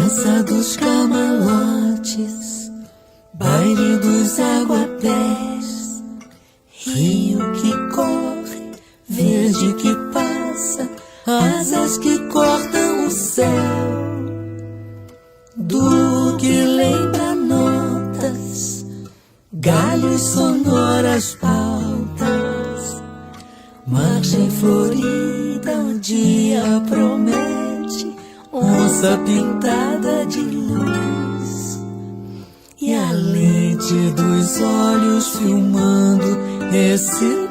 Dança dos camalotes, baile dos aguapés, rio que corre, verde que passa, asas que cortam o céu, do que lembra notas, galhos sonoras pautas, margem florida, o dia promete onça pintada de luz, e a lente dos olhos filmando esse